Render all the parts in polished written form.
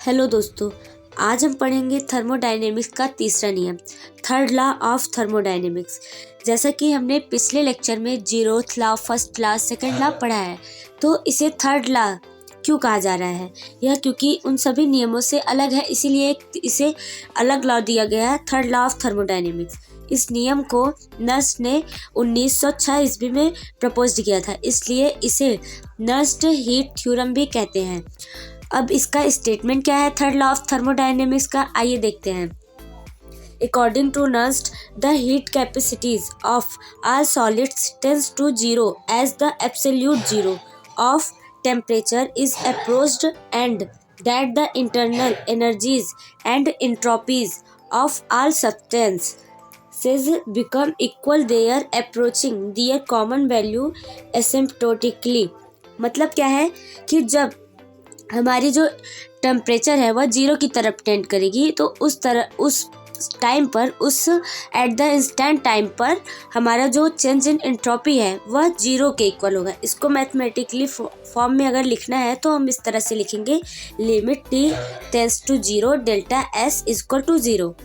Hello दोस्तों, आज हम पढ़ेंगे थर्मोडायनेमिक्स का तीसरा नियम, थर्ड लॉ ऑफ थर्मोडायनेमिक्स। जैसा कि हमने पिछले लेक्चर में zeroth law, first law, second law पढ़ा है, तो इसे थर्ड लॉ क्यों कहा जा रहा है? यह क्योंकि उन सभी नियमों से अलग है, इसीलिए इसे अलग लॉ दिया गया है, थर्ड लॉ ऑफ थर्मोडायनेमिक्स। इस नियम को नर्स ने 1906 ईस्वी में प्रपोज किया था, इसलिए इसे नर्स्ड हीट थ्योरम भी कहते हैं। अब इसका स्टेटमेंट क्या है थर्ड लॉ ऑफ थर्मोडायनेमिक्स का, आइए देखते हैं। According to Nernst, the heat capacities of all solids tends to zero as the absolute zero of temperature is approached, and that the internal energies and entropies of all substances become equal their approaching their common value asymptotically। मतलब क्या है कि जब हमारी जो temperature है वह zero की तरफ टेंड करेगी, तो उस टाइम पर, उस एट द इंस्टेंट टाइम पर हमारा जो चेंज इन एंट्रोपी है वह जीरो के इक्वल होगा। इसको मैथमेटिकली फॉर्म में अगर लिखना है तो हम इस तरह से लिखेंगे, limit T tends to zero delta S equal to zero.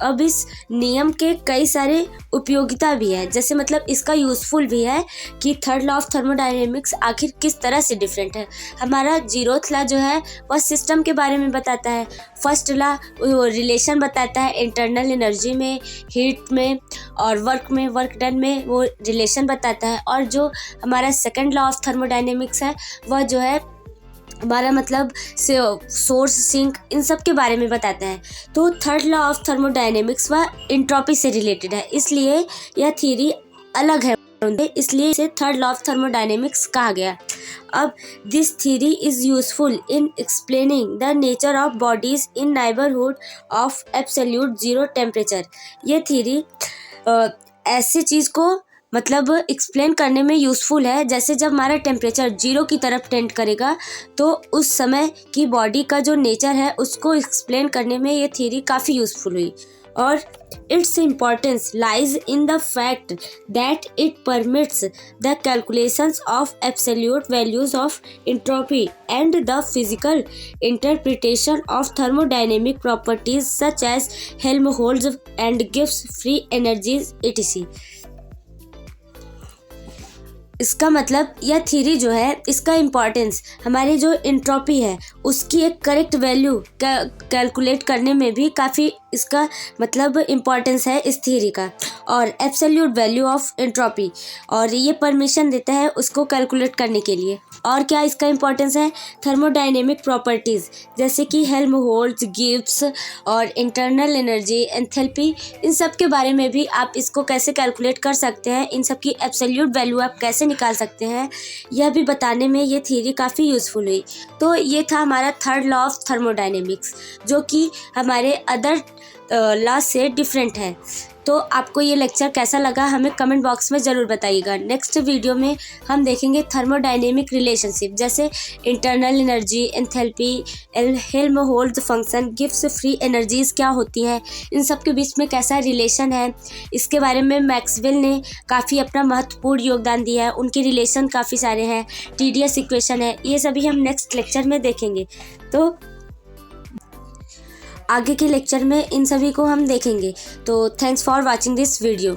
अब इस नियम के कई सारे उपयोगिता भी है, जैसे मतलब इसका यूज़फुल भी है कि थर्ड लॉ ऑफ थर्मोडायनेमिक्स आखिर किस तरह से डिफरेंट है। हमारा जीरोथ लॉ जो है वह सिस्टम के बारे में बताता है, फर्स्ट लॉ रिलेशन बताता है इंटरनल एनर्जी में, हीट में और वर्क डन में वो रिलेशन बताता है, और जो हमारा सेकंड लॉ ऑफ थर्मोडायनेमिक्स है वह जो है हमारा मतलब सोर्स, सिंक, इन सब के बारे में बताता है। तो थर्ड लॉ ऑफ थर्मोडायनेमिक्स वह एंट्रोपी से रिलेटेड है, इसलिए यह थ्योरी अलग है, इसलिए इसे थर्ड लॉ ऑफ थर्मोडायनेमिक्स कहा गया। अब this theory is useful in explaining the nature of bodies in neighbourhood of absolute zero temperature. यह थ्योरी ऐसी चीज़ को मतलब एक्सप्लेन करने में यूज़फुल है, जैसे जब हमारा टेम्परेचर जीरो की तरफ टेंड करेगा तो उस समय की बॉडी का जो नेचर है उसको एक्सप्लेन करने में ये थ्योरी काफ़ी यूज़फुल हुई। और its importance lies in the fact that it permits the calculations of absolute values of entropy and the physical interpretation of thermodynamic properties such as Helmholtz and Gibbs free energies etc। इसका मतलब यह theory जो है, इसका importance हमारी जो entropy है उसकी एक करेक्ट वैल्यू कैलकुलेट करने में भी काफ़ी इसका मतलब इम्पॉर्टेंस है इस थ्योरी का, और एब्सोल्यूट वैल्यू ऑफ एंट्रोपी, और ये परमिशन देता है उसको कैलकुलेट करने के लिए। और क्या इसका इम्पॉर्टेंस है, थर्मोडायनेमिक प्रॉपर्टीज़ जैसे कि हेल्महोल्ट्ज़, गिब्स और इंटरनल एनर्जी, एंथैल्पी, इन सब के बारे में भी आप इसको कैसे कैलकुलेट कर सकते हैं, इन सब की एब्सोल्यूट वैल्यू आप कैसे निकाल सकते हैं, यह भी बताने में ये थ्योरी काफ़ी यूज़फुल हुई। तो ये था हमारा थर्ड लॉ ऑफ थर्मोडायनेमिक्स, जो कि हमारे अदर लॉ से डिफरेंट है। तो आपको ये लेक्चर कैसा लगा हमें कमेंट बॉक्स में ज़रूर बताइएगा। नेक्स्ट वीडियो में हम देखेंगे थर्मोडायनेमिक रिलेशनशिप, जैसे internal energy, enthalpy, Helmholtz function, Gibbs free energies क्या होती हैं, इन सब के बीच में कैसा रिलेशन है, इसके बारे में मैक्सवेल ने काफ़ी अपना महत्वपूर्ण योगदान दिया है, उनके रिलेशन काफ़ी सारे हैं, टीडीएस इक्वेशन है, ये सभी हम नेक्स्ट लेक्चर में देखेंगे। तो आगे के लेक्चर में इन सभी को हम देखेंगे। तो thanks for watching this video.